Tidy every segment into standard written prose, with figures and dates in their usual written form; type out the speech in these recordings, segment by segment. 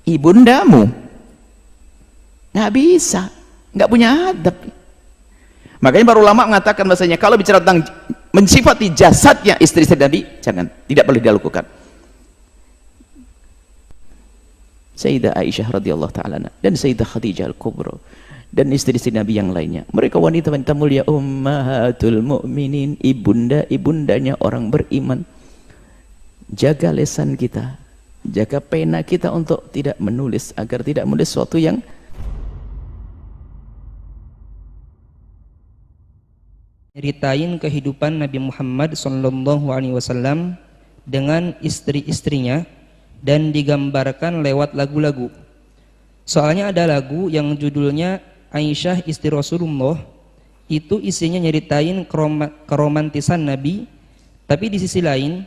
ibundamu. Nggak bisa, nggak punya adab. Makanya para ulama mengatakan bahasanya kalau bicara tentang mensifati jasadnya istri Nabi, jangan, tidak boleh dilakukan. Sayyidah Aisyah radhiyallahu ta'ala dan Sayyidah Khadijah al-Kubra dan istri-istri Nabi yang lainnya, mereka wanita-wanita mulia, ummahatul mu'minin, ibundanya orang beriman. Jaga lisan kita, jaga pena kita untuk tidak menulis, agar tidak menulis sesuatu yang ceritain kehidupan Nabi Muhammad SAW dengan istri-istrinya dan digambarkan lewat lagu-lagu. Soalnya ada lagu yang judulnya Aisyah Istri Rasulullah, itu isinya nyeritain keromantisan Nabi, tapi di sisi lain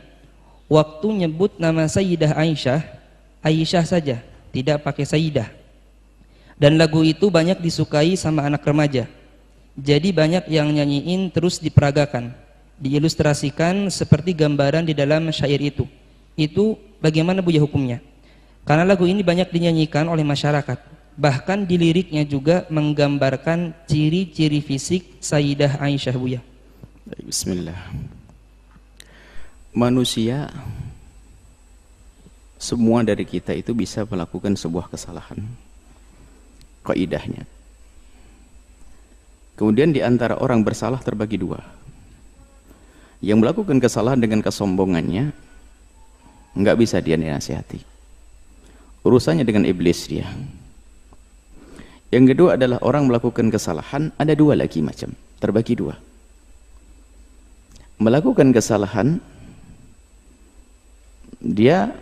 waktu nyebut nama Sayyidah Aisyah, Aisyah saja, tidak pakai Sayyidah. Dan lagu itu banyak disukai sama anak remaja. Jadi banyak yang nyanyiin terus diperagakan, diilustrasikan seperti gambaran di dalam syair itu. Itu bagaimana Buya hukumnya? Karena lagu ini banyak dinyanyikan oleh masyarakat. Bahkan di liriknya juga menggambarkan ciri-ciri fisik Sayyidah Aisyah, Buya. Bismillah. Manusia, semua dari kita itu bisa melakukan sebuah kesalahan. Kaidahnya. Kemudian di antara orang bersalah terbagi dua. Yang melakukan kesalahan dengan kesombongannya, nggak bisa dia nasihati. Urusannya dengan iblis dia. Yang kedua adalah orang melakukan kesalahan, ada dua lagi macam, terbagi dua. Melakukan kesalahan, dia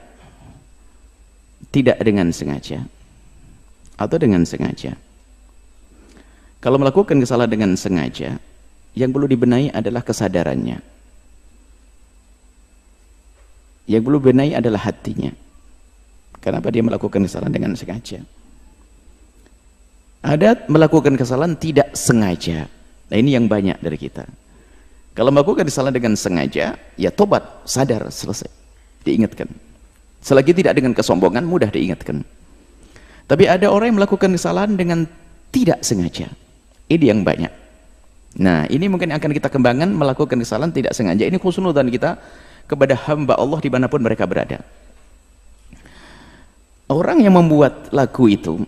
tidak dengan sengaja atau dengan sengaja. Kalau melakukan kesalahan dengan sengaja, yang perlu dibenahi adalah kesadarannya. Yang perlu dibenahi adalah hatinya. Kenapa dia melakukan kesalahan dengan sengaja? Ada melakukan kesalahan tidak sengaja. Nah, ini yang banyak dari kita. Kalau melakukan kesalahan dengan sengaja, ya tobat, sadar, selesai, diingatkan. Selagi tidak dengan kesombongan, mudah diingatkan. Tapi ada orang yang melakukan kesalahan dengan tidak sengaja. Ini yang banyak. Nah, ini mungkin akan kita kembangkan, melakukan kesalahan tidak sengaja. Ini husnudzan kita kepada hamba Allah dimanapun mereka berada. Orang yang membuat lagu itu,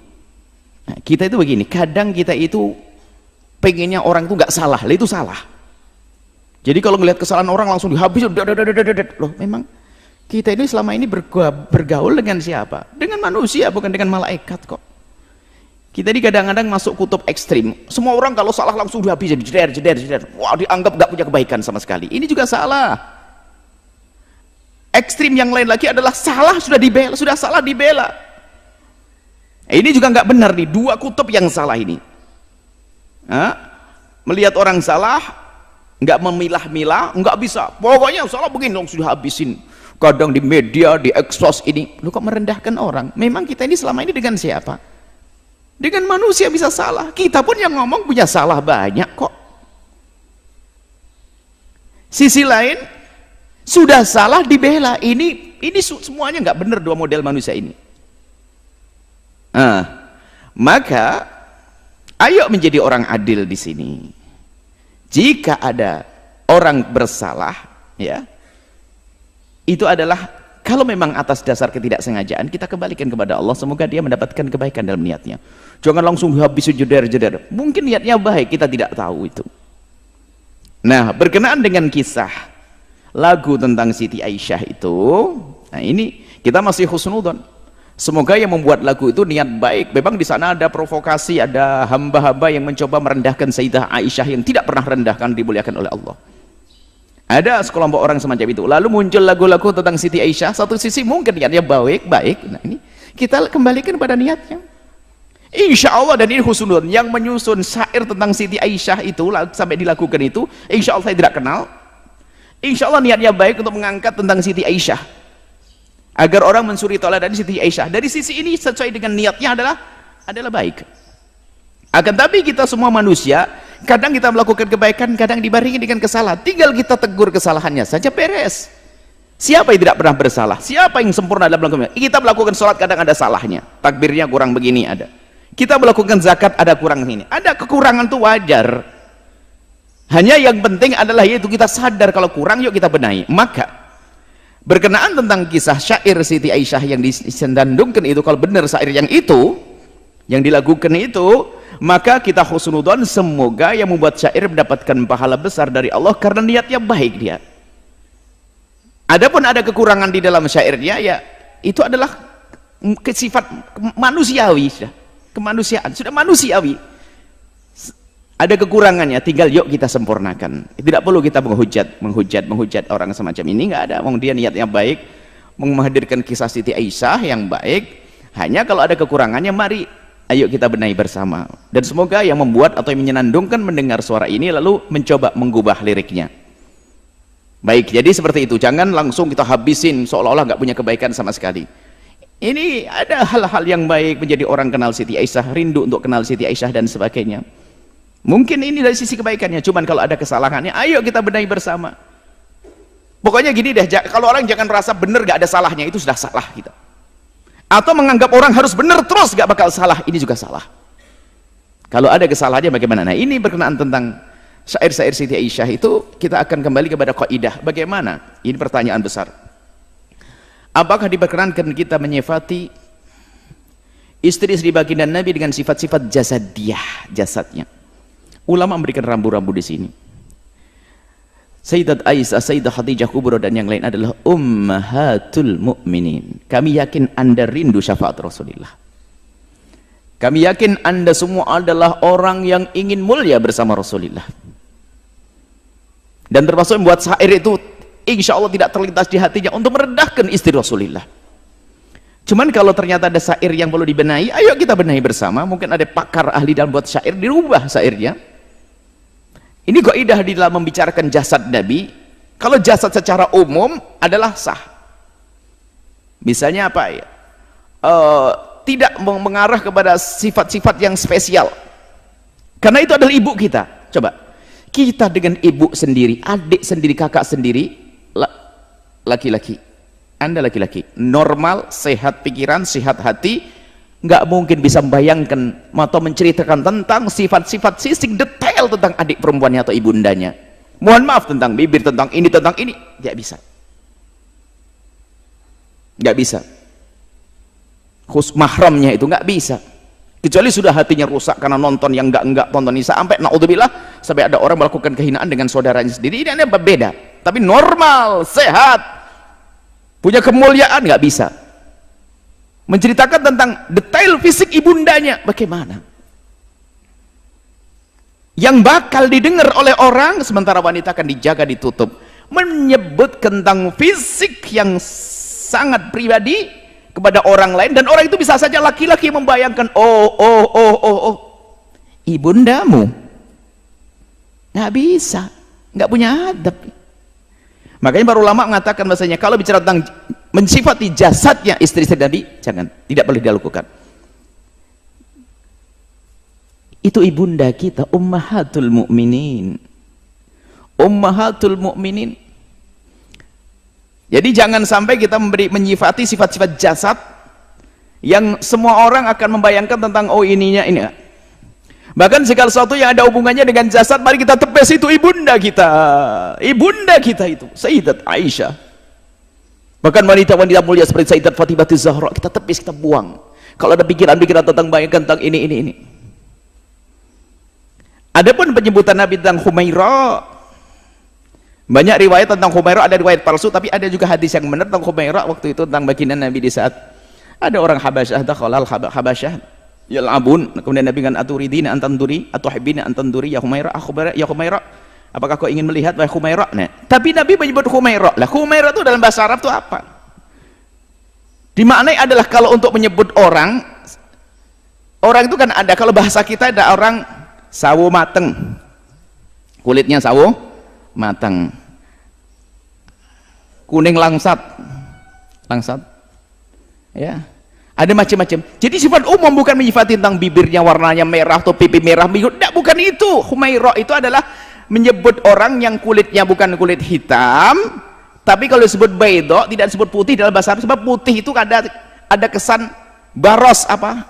nah, kita itu begini, kadang kita itu pengennya orang itu nggak salah, itu salah. Jadi kalau melihat kesalahan orang langsung dihabis, loh memang kita ini selama ini bergaul dengan siapa? Dengan manusia, bukan dengan malaikat kok. Kita ini kadang-kadang masuk kutub ekstrim. Semua orang kalau salah langsung dihabis, jeder. Wah, dianggap nggak punya kebaikan sama sekali. Ini juga salah. Ekstrim yang lain lagi adalah salah sudah dibela, sudah salah dibela. Ini juga nggak benar nih, dua kutub yang salah ini. Melihat orang salah, nggak memilah-milah, nggak bisa. Pokoknya salah begini langsung dihabisin. Kadang di media, di ekspos ini, lu kok merendahkan orang? Memang kita ini selama ini dengan siapa? Dengan manusia bisa salah. Kita pun yang ngomong punya salah banyak kok. Sisi lain, sudah salah dibela. Ini semuanya nggak benar dua model manusia ini. Maka ayo menjadi orang adil di sini. Jika ada orang bersalah, ya, itu adalah kalau memang atas dasar ketidaksengajaan, kita kembalikan kepada Allah, semoga dia mendapatkan kebaikan dalam niatnya. Jangan langsung habis jeder. Mungkin niatnya baik, kita tidak tahu itu. Nah, berkenaan dengan kisah lagu tentang Siti Aisyah itu, nah ini kita masih husnudzon. Semoga yang membuat lagu itu niat baik. Memang di sana ada provokasi, ada hamba-hamba yang mencoba merendahkan Sayyidah Aisyah yang tidak pernah rendahkan, dimuliakan oleh Allah. Ada sekelompok orang semacam itu. Lalu muncul lagu-lagu tentang Siti Aisyah. Satu sisi mungkin niatnya baik. Nah ini kita kembalikan pada niatnya. Insya Allah, dan ini husnul yang menyusun syair tentang Siti Aisyah itu sampai dilakukan itu, insya Allah saya tidak kenal. Insya Allah niatnya baik untuk mengangkat tentang Siti Aisyah, agar orang mensuri teladan Siti Aisyah. Dari sisi ini sesuai dengan niatnya adalah baik. Akan tapi kita semua manusia, kadang kita melakukan kebaikan, kadang dibarengi dengan kesalahan. Tinggal kita tegur kesalahannya saja, beres. Siapa yang tidak pernah bersalah? Siapa yang sempurna dalam melakukan? Kita melakukan sholat kadang ada salahnya, takbirnya kurang begini ada. Kita melakukan zakat ada kurang ini. Ada kekurangan itu wajar. Hanya yang penting adalah yaitu kita sadar kalau kurang, yuk kita benahi. Maka berkenaan tentang kisah syair Siti Aisyah yang disandungkan itu, kalau benar syair yang itu yang dilakukan itu, maka kita husnudon, semoga yang membuat syair mendapatkan pahala besar dari Allah karena niatnya baik dia. Adapun ada kekurangan di dalam syairnya, ya itu adalah sifat manusiawi, sudah kemanusiaan, sudah manusiawi. Ada kekurangannya, tinggal yuk kita sempurnakan. Tidak perlu kita menghujat orang semacam ini, nggak ada. Wong dia niatnya baik, menghadirkan kisah Siti Aisyah yang baik. Hanya kalau ada kekurangannya, mari ayo kita benahi bersama. Dan semoga yang membuat atau yang menyenandungkan mendengar suara ini lalu mencoba mengubah liriknya. Baik, jadi seperti itu. Jangan langsung kita habisin seolah-olah nggak punya kebaikan sama sekali. Ini ada hal-hal yang baik, menjadi orang kenal Siti Aisyah, rindu untuk kenal Siti Aisyah dan sebagainya. Mungkin ini dari sisi kebaikannya, cuman kalau ada kesalahannya, ayo kita benahi bersama. Pokoknya gini deh, kalau orang jangan merasa benar gak ada salahnya, itu sudah salah kita. Atau menganggap orang harus benar terus gak bakal salah, ini juga salah. Kalau ada kesalahannya bagaimana? Nah, ini berkenaan tentang syair-syair Siti Aisyah itu, kita akan kembali kepada kaidah. Bagaimana? Ini pertanyaan besar. Apakah diperkenankan kita menyifati istri-istri baginda Nabi dengan sifat-sifat jasadiyah, jasadnya? Ulama memberikan rambu-rambu di sini. Sayyidat Aisyah, Sayyidah Khadijah Kubra dan yang lain adalah ummahatul mu'minin. Kami yakin Anda rindu syafaat Rasulullah. Kami yakin Anda semua adalah orang yang ingin mulia bersama Rasulullah. Dan termasuk membuat syair itu insya Allah tidak terlintas di hatinya untuk merendahkan istri Rasulullah. Cuman kalau ternyata ada syair yang perlu dibenahi, ayo kita benahi bersama. Mungkin ada pakar ahli dalam buat syair, dirubah syairnya. Ini kaidah di dalam membicarakan jasad Nabi. Kalau jasad secara umum adalah sah. Misalnya apa ya? Tidak mengarah kepada sifat-sifat yang spesial. Karena itu adalah ibu kita. Coba, kita dengan ibu sendiri, adik sendiri, kakak sendiri, laki-laki. Anda laki-laki, normal, sehat pikiran, sehat hati, nggak mungkin bisa membayangkan atau menceritakan tentang sifat-sifat sisik detail tentang adik perempuannya atau ibundanya. Mohon maaf, tentang bibir, tentang ini, nggak bisa. Nggak bisa. Khusus mahramnya itu nggak bisa. Kecuali sudah hatinya rusak karena nonton yang enggak tonton ini, sampai naudzubillah, sampai ada orang melakukan kehinaan dengan saudaranya sendiri. Ini berbeda. Tapi normal, sehat, punya kemuliaan, nggak bisa. Menceritakan tentang detail fisik ibundanya bagaimana, yang bakal didengar oleh orang, sementara wanita akan dijaga, ditutup. Menyebut tentang fisik yang sangat pribadi kepada orang lain, dan orang itu bisa saja laki-laki membayangkan, oh ibundamu, nggak bisa, nggak punya adab. Makanya para ulama mengatakan bahasanya kalau bicara tentang mensifati jasadnya istri-istri Nabi, jangan, tidak boleh dilakukan. Itu ibunda kita, ummahatul mu'minin. Ummahatul mu'minin. Jadi jangan sampai kita menyifati sifat-sifat jasad yang semua orang akan membayangkan tentang oh ininya ini. Bahkan segala sesuatu yang ada hubungannya dengan jasad, mari kita tepes itu ibunda kita. Ibunda kita itu Sayyidat Aisyah. Bahkan wanita-wanita mulia seperti Sayyidat Fatimah Zahra, kita tepis, kita buang. Kalau ada pikiran-pikiran tentang bayangkan tentang ini. Adapun penyebutan Nabi tentang Humaira, banyak riwayat tentang Humaira, ada riwayat palsu, tapi ada juga hadis yang benar tentang Humaira. Waktu itu tentang baginda Nabi di saat ada orang Habasyah, dakhalal Habasyah yal'abun, kemudian Nabi kan aturidina antanduri atuhibbina antanduri ya Humaira, ya Humaira, apakah kau ingin melihat wahai Humaira? Nah, tapi Nabi menyebut Humaira. Lah Humaira itu dalam bahasa Arab itu apa? Dimaknai adalah kalau untuk menyebut orang itu kan ada, kalau bahasa kita ada orang sawo mateng, kulitnya sawo mateng, kuning langsat ya, ada macam-macam. Jadi sifat umum bukan menyifati tentang bibirnya warnanya merah atau pipi merah, tidak, bukan itu. Humaira itu adalah menyebut orang yang kulitnya bukan kulit hitam Tapi kalau disebut baydo tidak disebut putih dalam bahasa Arab, sebab putih itu ada kesan baros apa?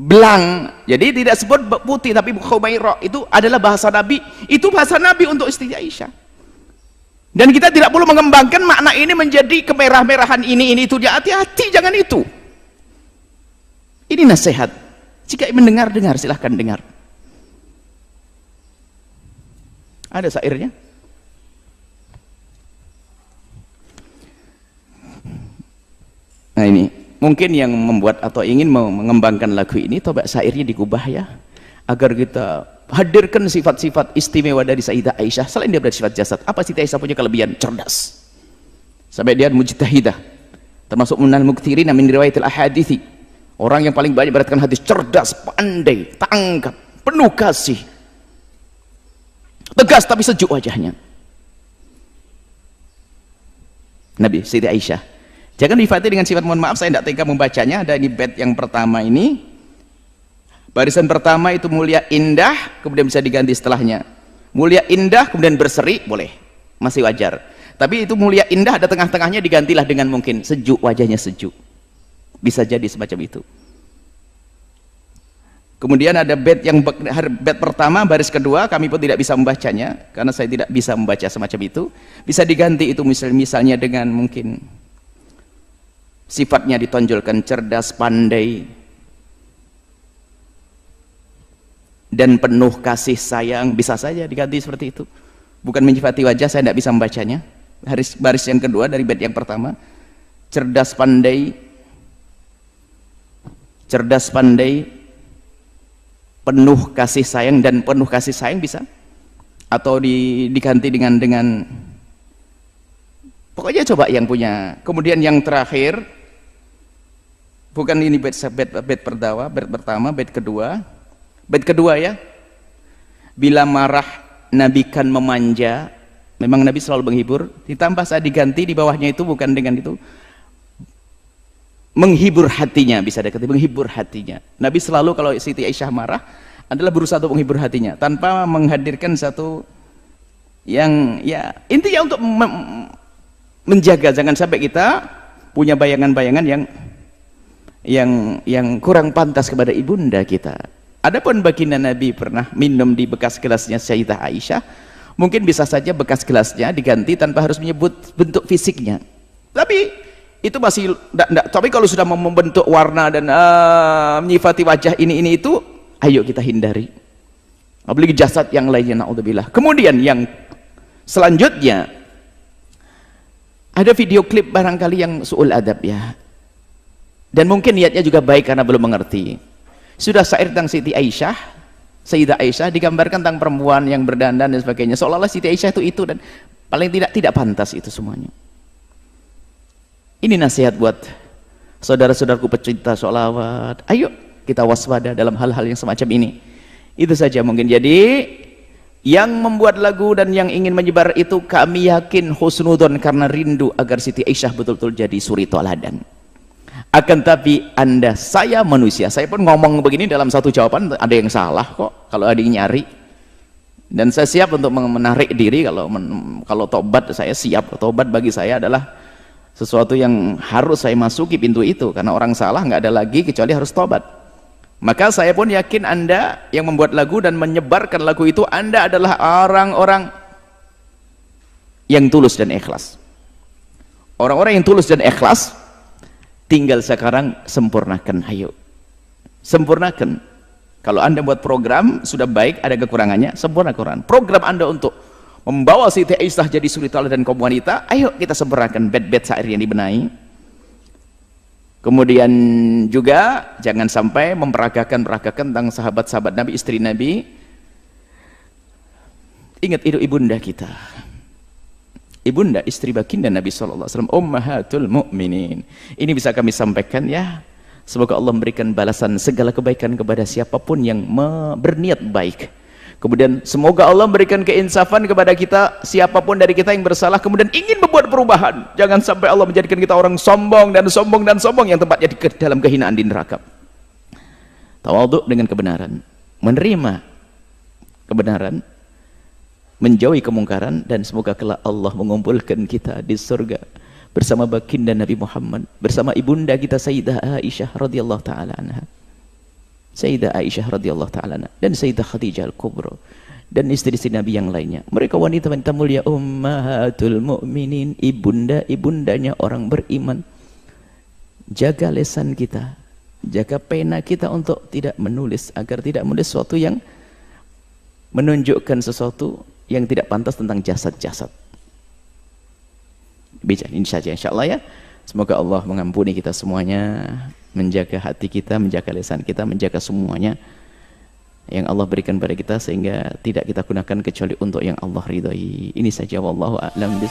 Belang. Jadi tidak sebut putih, tapi khumaira itu adalah bahasa Nabi. Itu bahasa Nabi untuk istri Aisyah. Dan kita tidak perlu mengembangkan makna ini menjadi kemerah-merahan ini itu dia. Hati-hati, jangan itu. Ini nasihat. Jika mendengar, silahkan dengar. Ada syairnya? Nah ini, mungkin yang membuat atau ingin mengembangkan lagu ini, coba syairnya digubah ya, agar kita hadirkan sifat-sifat istimewa dari Sayyidah Aisyah. Selain dia bersifat jasad, apa Sayyidah Aisyah punya kelebihan? Cerdas. Sampai dia mujtahidah, termasuk minal mukthirin min riwayatil ahadithi, orang yang paling banyak beratkan hadis, cerdas, pandai, tangkap, penuh kasih, tegas tapi sejuk wajahnya. Nabi Sayyidah Aisyah. Jangan difati dengan sifat, mohon maaf saya tidak tega membacanya. Ada di bait yang pertama ini, barisan pertama itu mulia indah, kemudian bisa diganti setelahnya mulia indah kemudian berseri, boleh, masih wajar. Tapi itu mulia indah ada tengah-tengahnya, digantilah dengan mungkin sejuk, wajahnya sejuk, bisa jadi semacam itu. Kemudian ada bait yang bait pertama baris kedua, kami pun tidak bisa membacanya karena saya tidak bisa membaca semacam itu. Bisa diganti itu misalnya dengan mungkin sifatnya ditonjolkan cerdas, pandai, dan penuh kasih sayang, bisa saja diganti seperti itu. Bukan menyifati wajah, saya tidak bisa membacanya. Baris yang kedua dari bait yang pertama, cerdas pandai, penuh kasih sayang, dan penuh kasih sayang bisa, atau diganti dengan pokoknya coba yang punya. Kemudian yang terakhir, bukan ini bait pertama, bait kedua ya, bila marah Nabi kan memanja. Memang Nabi selalu menghibur, ditambah saya diganti di bawahnya itu bukan dengan itu, menghibur hatinya, bisa dikatakan menghibur hatinya. Nabi selalu kalau Siti Aisyah marah adalah berusaha untuk menghibur hatinya tanpa menghadirkan satu yang ya intinya untuk menjaga jangan sampai kita punya bayangan-bayangan yang kurang pantas kepada ibunda kita. Adapun baginda Nabi pernah minum di bekas gelasnya Sayyidah Aisyah, mungkin bisa saja bekas gelasnya diganti tanpa harus menyebut bentuk fisiknya. Tapi itu masih enggak. Tapi kalau sudah membentuk warna dan menyifati wajah ini itu, ayo kita hindari. Apalagi jasad yang lainnya, naudzubillah. Kemudian yang selanjutnya ada video klip barangkali yang su'ul adab ya. Dan mungkin niatnya juga baik karena belum mengerti. Sudah syair tentang Siti Aisyah, Sayyidah Aisyah, digambarkan tentang perempuan yang berdandan dan sebagainya, seolah-olah Siti Aisyah itu dan paling tidak pantas itu semuanya. Ini nasihat buat saudara-saudaraku pecinta sholawat, ayo kita waspada dalam hal-hal yang semacam ini. Itu saja mungkin. Jadi yang membuat lagu dan yang ingin menyebar itu kami yakin husnudon karena rindu agar Siti Aisyah betul-betul jadi suri toladan. Akan tapi saya manusia, saya pun ngomong begini dalam satu jawaban ada yang salah kok kalau ada yang nyari. Dan saya siap untuk menarik diri kalau tobat, saya siap. Tobat bagi saya adalah sesuatu yang harus saya masuki pintu itu, karena orang salah nggak ada lagi kecuali harus tobat. Maka saya pun yakin Anda yang membuat lagu dan menyebarkan lagu itu, Anda adalah orang-orang yang tulus dan ikhlas. Orang-orang yang tulus dan ikhlas, tinggal sekarang sempurnakan, ayo sempurnakan. Kalau Anda buat program sudah baik, ada kekurangannya, sempurnakan program Anda untuk membawa Siti Aisyah jadi suri teladan dan kaum wanita. Ayo kita sempurnakan bait-bait syair yang dibenahi. Kemudian juga jangan sampai memperagakan tentang sahabat-sahabat Nabi, istri Nabi. Ingat itu ibunda kita, ibunda istri baginda Nabi SAW, ummahatul mu'minin. Ini bisa kami sampaikan ya. Semoga Allah memberikan balasan segala kebaikan kepada siapapun yang berniat baik. Kemudian semoga Allah memberikan keinsafan kepada kita, siapapun dari kita yang bersalah kemudian ingin membuat perubahan. Jangan sampai Allah menjadikan kita orang sombong yang tempatnya di dalam kehinaan di neraka. Tawadhu dengan kebenaran, menerima kebenaran, menjauhi kemungkaran, dan semoga kelak Allah mengumpulkan kita di surga bersama baginda Nabi Muhammad, bersama ibunda kita Sayyidah Aisyah radhiyallahu taala anha, Sayyidah Aisyah radhiyallahu taala anha, dan Sayyidah Khadijah al-Kubra, dan istri-istri Nabi yang lainnya. Mereka wanita-wanita mulia, ummahatul mukminin, ibunda-ibundanya orang beriman. Jaga lisan kita, jaga pena kita untuk tidak menulis, agar tidak menulis sesuatu yang menunjukkan sesuatu yang tidak pantas tentang jasad-jasad. Bicara ini saja insyaallah ya. Semoga Allah mengampuni kita semuanya, menjaga hati kita, menjaga lisan kita, menjaga semuanya yang Allah berikan pada kita, sehingga tidak kita gunakan kecuali untuk yang Allah ridhai. Ini saja, wallahu a'lam.